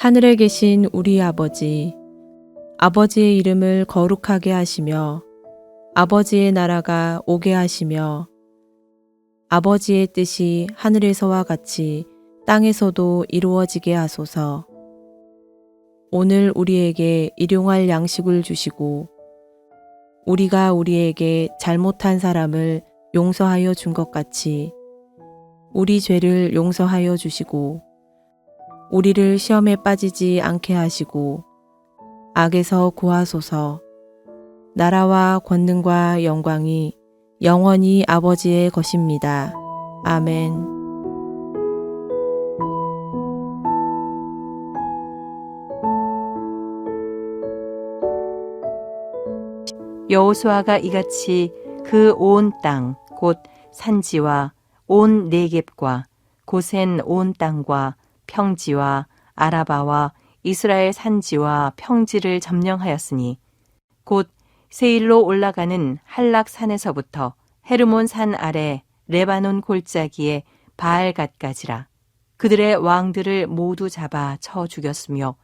하늘에 계신 우리 아버지, 아버지의 이름을 거룩하게 하시며 아버지의 나라가 오게 하시며 아버지의 뜻이 하늘에서와 같이 땅에서도 이루어지게 하소서. 오늘 우리에게 일용할 양식을 주시고 우리가 우리에게 잘못한 사람을 용서하여 준 것 같이 우리 죄를 용서하여 주시고 우리를 시험에 빠지지 않게 하시고 악에서 구하소서. 나라와 권능과 영광이 영원히 아버지의 것입니다. 아멘. 여호수아가 이같이 그 온 땅 곧 산지와 온 네겝과 고센 온 땅과 평지와 아라바와 이스라엘 산지와 평지를 점령하였으니 곧 세일로 올라가는 한락산에서부터 헤르몬 산 아래 레바논 골짜기에 바알갓까지라. 그들의 왕들을 모두 잡아 쳐 죽였으며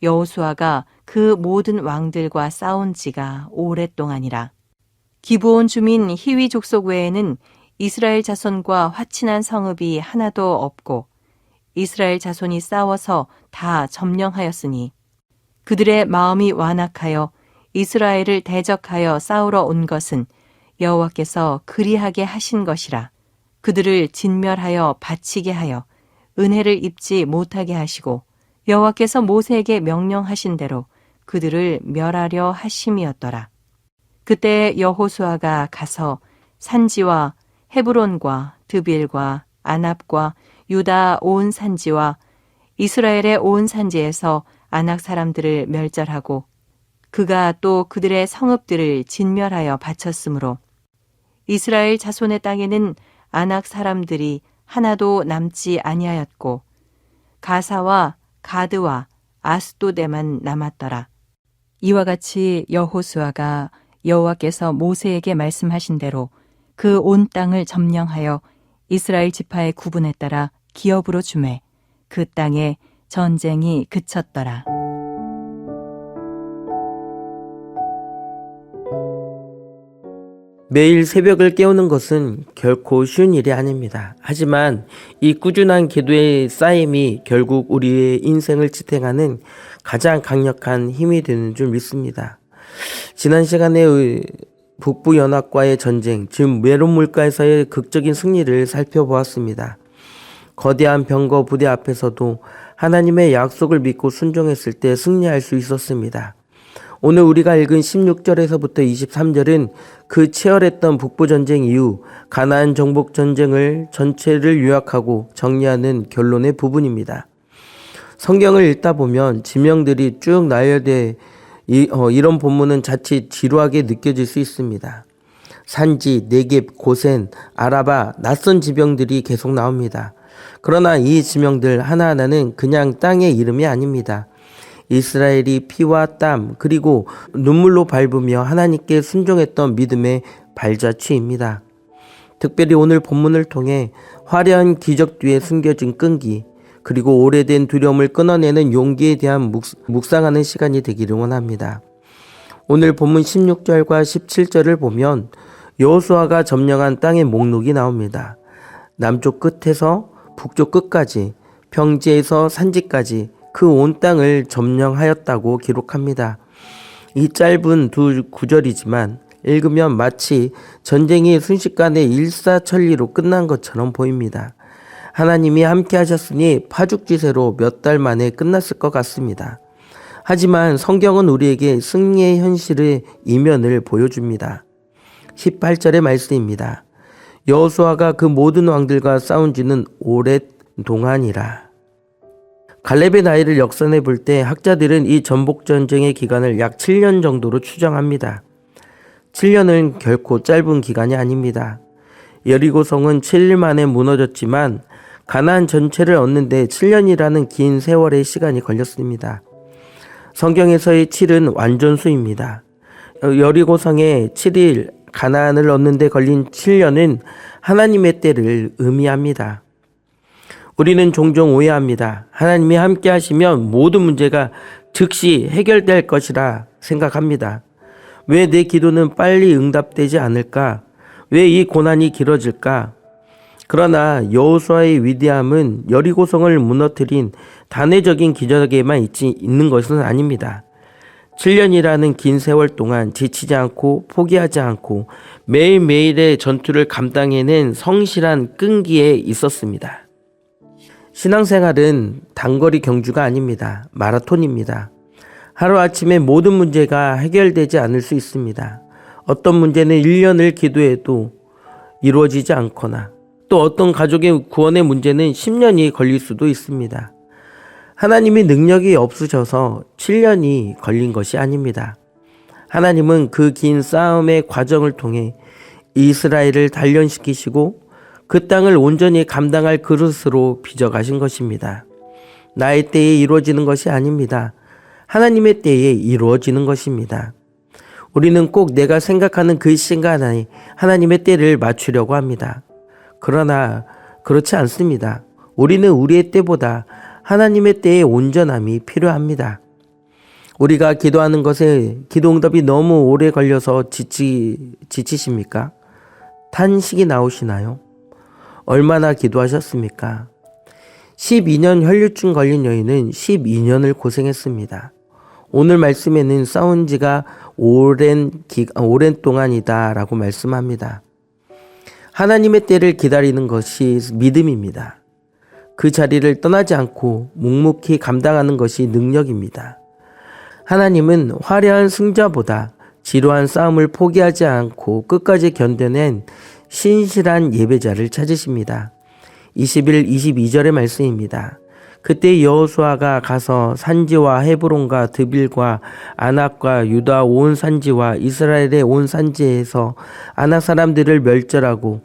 여호수아가 그 모든 왕들과 싸운 지가 오랫동안이라. 기브온 주민 히위 족속 외에는 이스라엘 자손과 화친한 성읍이 하나도 없고 이스라엘 자손이 싸워서 다 점령하였으니 그들의 마음이 완악하여 이스라엘을 대적하여 싸우러 온 것은 여호와께서 그리하게 하신 것이라. 그들을 진멸하여 바치게 하여 은혜를 입지 못하게 하시고 여호와께서 모세에게 명령하신 대로 그들을 멸하려 하심이었더라. 그때 여호수아가 가서 산지와 헤브론과 드빌과 아납과 유다 온 산지와 이스라엘의 온 산지에서 아낙 사람들을 멸절하고 그가 또 그들의 성읍들을 진멸하여 바쳤으므로 이스라엘 자손의 땅에는 아낙 사람들이 하나도 남지 아니하였고 가사와 가드와 아스도데만 남았더라. 이와 같이 여호수아가 여호와께서 모세에게 말씀하신 대로 그 온 땅을 점령하여 이스라엘 지파의 구분에 따라 기업으로 주매 그 땅에 전쟁이 그쳤더라. 매일 새벽을 깨우는 것은 결코 쉬운 일이 아닙니다. 하지만 이 꾸준한 기도의 쌓임이 결국 우리의 인생을 지탱하는 가장 강력한 힘이 되는 줄 믿습니다. 지난 시간에 북부연합과의 전쟁, 즉 메론 물가에서의 극적인 승리를 살펴보았습니다. 거대한 병거 부대 앞에서도 하나님의 약속을 믿고 순종했을 때 승리할 수 있었습니다. 오늘 우리가 읽은 16절에서부터 23절은 그 치열했던 북부전쟁 이후 가나안 정복 전쟁을 전체를 요약하고 정리하는 결론의 부분입니다. 성경을 읽다 보면 지명들이 쭉 나열돼 이런 본문은 자칫 지루하게 느껴질 수 있습니다. 산지, 네겝, 고센, 아라바, 낯선 지명들이 계속 나옵니다. 그러나 이 지명들 하나하나는 그냥 땅의 이름이 아닙니다. 이스라엘이 피와 땀 그리고 눈물로 밟으며 하나님께 순종했던 믿음의 발자취입니다. 특별히 오늘 본문을 통해 화려한 기적 뒤에 숨겨진 끈기 그리고 오래된 두려움을 끊어내는 용기에 대한 묵상하는 시간이 되기를 원합니다. 오늘 본문 16절과 17절을 보면 여호수아가 점령한 땅의 목록이 나옵니다. 남쪽 끝에서 북쪽 끝까지 평지에서 산지까지 그 온 땅을 점령하였다고 기록합니다. 이 짧은 두 구절이지만 읽으면 마치 전쟁이 순식간에 일사천리로 끝난 것처럼 보입니다. 하나님이 함께 하셨으니 파죽지세로 몇 달 만에 끝났을 것 같습니다. 하지만 성경은 우리에게 승리의 현실의 이면을 보여줍니다. 18절의 말씀입니다. 여호수아가 그 모든 왕들과 싸운 지는 오랫동안이라. 갈렙의 나이를 역산해 볼 때 학자들은 이 전복전쟁의 기간을 약 7년 정도로 추정합니다. 7년은 결코 짧은 기간이 아닙니다. 여리고성은 7일 만에 무너졌지만 가나안 전체를 얻는데 7년이라는 긴 세월의 시간이 걸렸습니다. 성경에서의 7은 완전수입니다. 여리고성의 7일 가나안을 얻는 데 걸린 7년은 하나님의 때를 의미합니다. 우리는 종종 오해합니다. 하나님이 함께 하시면 모든 문제가 즉시 해결될 것이라 생각합니다. 왜 내 기도는 빨리 응답되지 않을까? 왜 이 고난이 길어질까? 그러나 여호수아의 위대함은 여리고성을 무너뜨린 단회적인 기적에만 있는 것은 아닙니다. 7년이라는 긴 세월 동안 지치지 않고 포기하지 않고 매일매일의 전투를 감당해낸 성실한 끈기에 있었습니다. 신앙생활은 단거리 경주가 아닙니다. 마라톤입니다. 하루아침에 모든 문제가 해결되지 않을 수 있습니다. 어떤 문제는 1년을 기도해도 이루어지지 않거나 또 어떤 가족의 구원의 문제는 10년이 걸릴 수도 있습니다. 하나님이 능력이 없으셔서 7년이 걸린 것이 아닙니다. 하나님은 그 긴 싸움의 과정을 통해 이스라엘을 단련시키시고 그 땅을 온전히 감당할 그릇으로 빚어가신 것입니다. 나의 때에 이루어지는 것이 아닙니다. 하나님의 때에 이루어지는 것입니다. 우리는 꼭 내가 생각하는 그 시간에 하나님의 때를 맞추려고 합니다. 그러나 그렇지 않습니다. 우리는 우리의 때보다 하나님의 때의 온전함이 필요합니다. 우리가 기도하는 것에 기도 응답이 너무 오래 걸려서 지치십니까? 탄식이 나오시나요? 얼마나 기도하셨습니까? 12년 혈류증 걸린 여인은 12년을 고생했습니다. 오늘 말씀에는 싸운 지가 오랜 동안이다 라고 말씀합니다. 하나님의 때를 기다리는 것이 믿음입니다. 그 자리를 떠나지 않고 묵묵히 감당하는 것이 능력입니다. 하나님은 화려한 승자보다 지루한 싸움을 포기하지 않고 끝까지 견뎌낸 신실한 예배자를 찾으십니다. 21, 22절의 말씀입니다. 그때 여호수아가 가서 산지와 헤브론과 드빌과 아낙과 유다 온 산지와 이스라엘의 온 산지에서 아낙 사람들을 멸절하고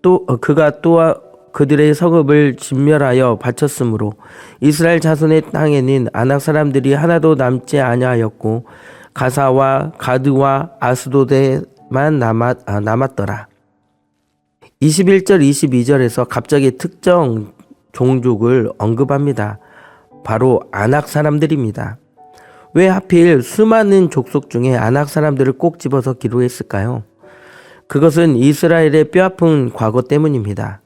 또 그가 또 그들의 성읍을 진멸하여 바쳤으므로 이스라엘 자손의 땅에는 아낙 사람들이 하나도 남지 아니하였고 가사와 가드와 아스도데만 남았더라. 21절 22절에서 갑자기 특정 종족을 언급합니다. 바로 아낙 사람들입니다. 왜 하필 수많은 족속 중에 아낙 사람들을 꼭 집어서 기록했을까요? 그것은 이스라엘의 뼈아픈 과거 때문입니다.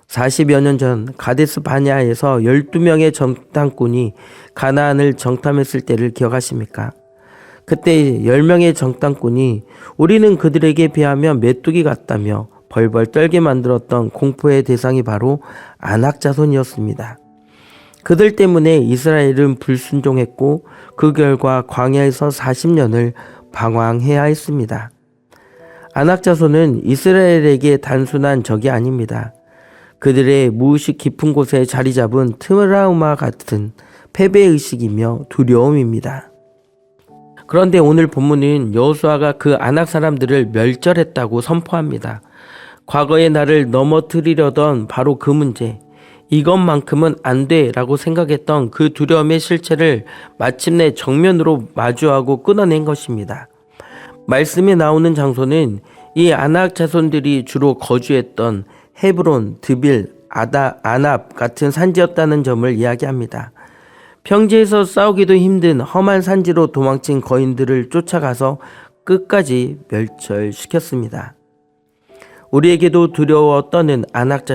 40여 년 전 가데스 바냐에서 12명의 정탐꾼이 가나안을 정탐했을 때를 기억하십니까? 그때 10명의 정탐꾼이 우리는 그들에게 비하면 메뚜기 같다며 벌벌 떨게 만들었던 공포의 대상이 바로 아낙 자손이었습니다. 그들 때문에 이스라엘은 불순종했고 그 결과 광야에서 40년을 방황해야 했습니다. 아낙 자손은 이스라엘에게 단순한 적이 아닙니다. 그들의 무의식 깊은 곳에 자리 잡은 트라우마 같은 패배의식이며 두려움입니다. 그런데 오늘 본문은 여호수아가 그 아낙 사람들을 멸절했다고 선포합니다. 과거의 나를 넘어뜨리려던 바로 그 문제, 이것만큼은 안 돼 라고 생각했던 그 두려움의 실체를 마침내 정면으로 마주하고 끊어낸 것입니다. 말씀에 나오는 장소는 이 아낙 자손들이 주로 거주했던 헤브론, 드빌, 아납 같은 산지였다는 점을 이야기합니다. 평지에서 싸우기도 힘든 험한 산지로 도망친 거인들을 쫓아가서 끝까지 멸절시켰습니다. 우리에게도 두려워 떠는 아낙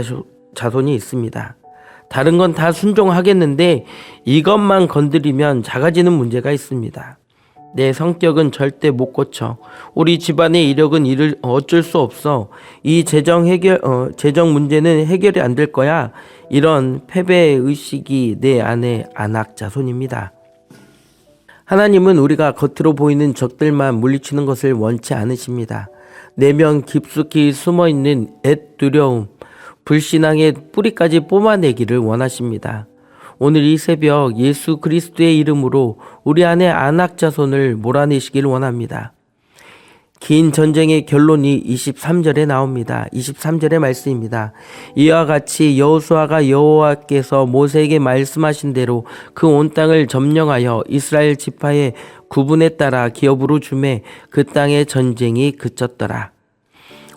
자손이 있습니다. 다른 건 다 순종하겠는데 이것만 건드리면 작아지는 문제가 있습니다. 내 성격은 절대 못 고쳐. 우리 집안의 이력은 어쩔 수 없어. 이 재정 문제는 해결이 안 될 거야. 이런 패배의식이 내 안에 아낙 자손입니다. 하나님은 우리가 겉으로 보이는 적들만 물리치는 것을 원치 않으십니다. 내면 깊숙이 숨어있는 앳 두려움, 불신앙의 뿌리까지 뽑아내기를 원하십니다. 오늘 이 새벽 예수 그리스도의 이름으로 우리 안에 아낙 자손을 몰아내시길 원합니다. 긴 전쟁의 결론이 23절에 나옵니다. 23절의 말씀입니다. 이와 같이 여호수아가 여호와께서 모세에게 말씀하신 대로 그 온 땅을 점령하여 이스라엘 지파의 구분에 따라 기업으로 주매 그 땅의 전쟁이 그쳤더라.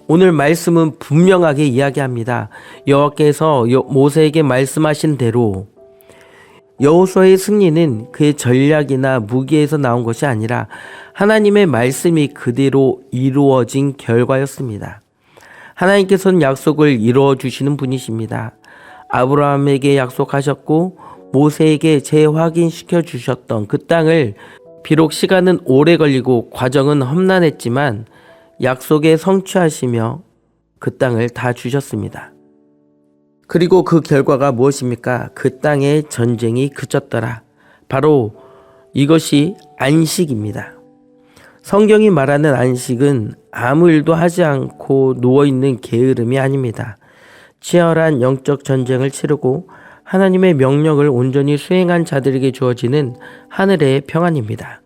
오늘 말씀은 분명하게 이야기합니다. 여호와께서 모세에게 말씀하신 대로 여호수아의 승리는 그의 전략이나 무기에서 나온 것이 아니라 하나님의 말씀이 그대로 이루어진 결과였습니다. 하나님께서는 약속을 이루어 주시는 분이십니다. 아브라함에게 약속하셨고 모세에게 재확인시켜 주셨던 그 땅을 비록 시간은 오래 걸리고 과정은 험난했지만 약속에 성취하시며 그 땅을 다 주셨습니다. 그리고 그 결과가 무엇입니까? 그 땅의 전쟁이 그쳤더라. 바로 이것이 안식입니다. 성경이 말하는 안식은 아무 일도 하지 않고 누워있는 게으름이 아닙니다. 치열한 영적 전쟁을 치르고 하나님의 명령을 온전히 수행한 자들에게 주어지는 하늘의 평안입니다.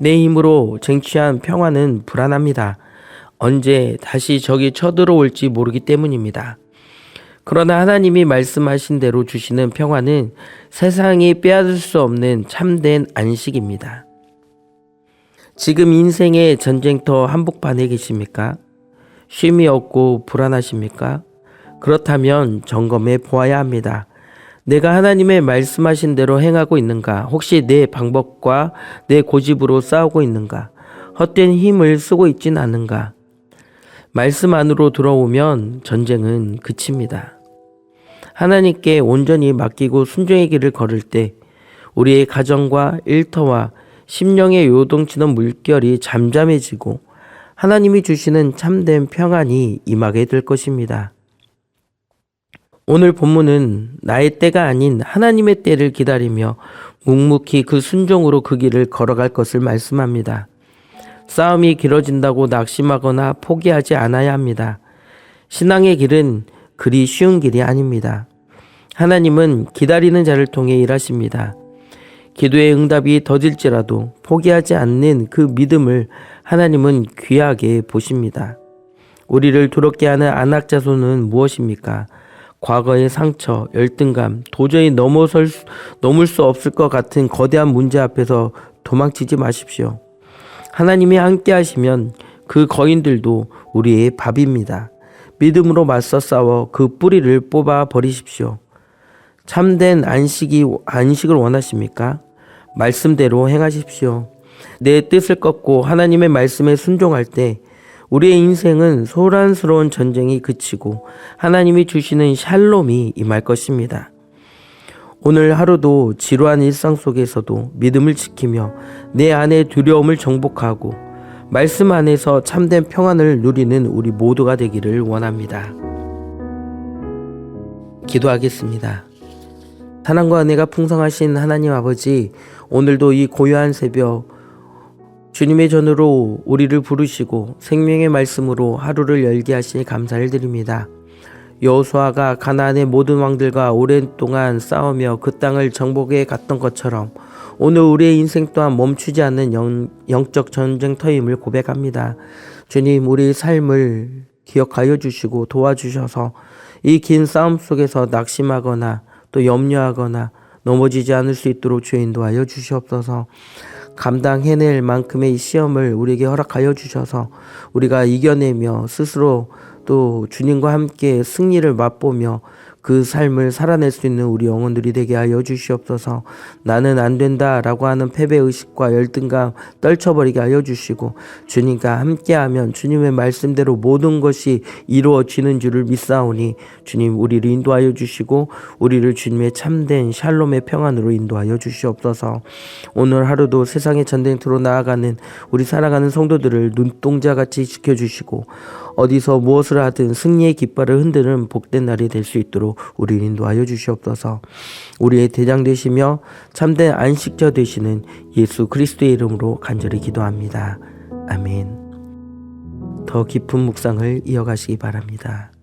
내 힘으로 쟁취한 평안은 불안합니다. 언제 다시 적이 쳐들어올지 모르기 때문입니다. 그러나 하나님이 말씀하신 대로 주시는 평안은 세상이 빼앗을 수 없는 참된 안식입니다. 지금 인생의 전쟁터 한복판에 계십니까? 쉼이 없고 불안하십니까? 그렇다면 점검해 보아야 합니다. 내가 하나님의 말씀하신 대로 행하고 있는가? 혹시 내 방법과 내 고집으로 싸우고 있는가? 헛된 힘을 쓰고 있진 않은가? 말씀 안으로 들어오면 전쟁은 그칩니다. 하나님께 온전히 맡기고 순종의 길을 걸을 때 우리의 가정과 일터와 심령에 요동치는 물결이 잠잠해지고 하나님이 주시는 참된 평안이 임하게 될 것입니다. 오늘 본문은 나의 때가 아닌 하나님의 때를 기다리며 묵묵히 그 순종으로 그 길을 걸어갈 것을 말씀합니다. 싸움이 길어진다고 낙심하거나 포기하지 않아야 합니다. 신앙의 길은 그리 쉬운 길이 아닙니다. 하나님은 기다리는 자를 통해 일하십니다. 기도의 응답이 더딜지라도 포기하지 않는 그 믿음을 하나님은 귀하게 보십니다. 우리를 두렵게 하는 안악자손은 무엇입니까? 과거의 상처, 열등감, 도저히 넘을 수 없을 것 같은 거대한 문제 앞에서 도망치지 마십시오. 하나님이 함께 하시면 그 거인들도 우리의 밥입니다. 믿음으로 맞서 싸워 그 뿌리를 뽑아 버리십시오. 참된 안식을 원하십니까? 말씀대로 행하십시오. 내 뜻을 꺾고 하나님의 말씀에 순종할 때 우리의 인생은 소란스러운 전쟁이 그치고 하나님이 주시는 샬롬이 임할 것입니다. 오늘 하루도 지루한 일상 속에서도 믿음을 지키며 내 안의 두려움을 정복하고 말씀 안에서 참된 평안을 누리는 우리 모두가 되기를 원합니다. 기도하겠습니다. 사랑과 은혜가 풍성하신 하나님 아버지, 오늘도 이 고요한 새벽 주님의 전으로 우리를 부르시고 생명의 말씀으로 하루를 열게 하시니 감사를 드립니다. 여호수아가 가나안의 모든 왕들과 오랜 동안 싸우며 그 땅을 정복해 갔던 것처럼 오늘 우리의 인생 또한 멈추지 않는 영적 전쟁터임을 고백합니다. 주님, 우리 삶을 기억하여 주시고 도와주셔서 이 긴 싸움 속에서 낙심하거나 또 염려하거나 넘어지지 않을 수 있도록 주여 인도하여 주시옵소서. 감당해낼 만큼의 시험을 우리에게 허락하여 주셔서 우리가 이겨내며 스스로 또 주님과 함께 승리를 맛보며 그 삶을 살아낼 수 있는 우리 영혼들이 되게 하여 주시옵소서. 나는 안 된다라고 하는 패배의식과 열등감 떨쳐버리게 하여 주시고 주님과 함께하면 주님의 말씀대로 모든 것이 이루어지는 줄을 믿사오니 주님, 우리를 인도하여 주시고 우리를 주님의 참된 샬롬의 평안으로 인도하여 주시옵소서. 오늘 하루도 세상의 전쟁터로 나아가는 우리 사랑하는 성도들을 눈동자같이 지켜주시고 어디서 무엇을 하든 승리의 깃발을 흔드는 복된 날이 될 수 있도록 우리를 인도하여 주시옵소서. 우리의 대장 되시며 참된 안식자 되시는 예수 그리스도의 이름으로 간절히 기도합니다. 아멘. 더 깊은 묵상을 이어가시기 바랍니다.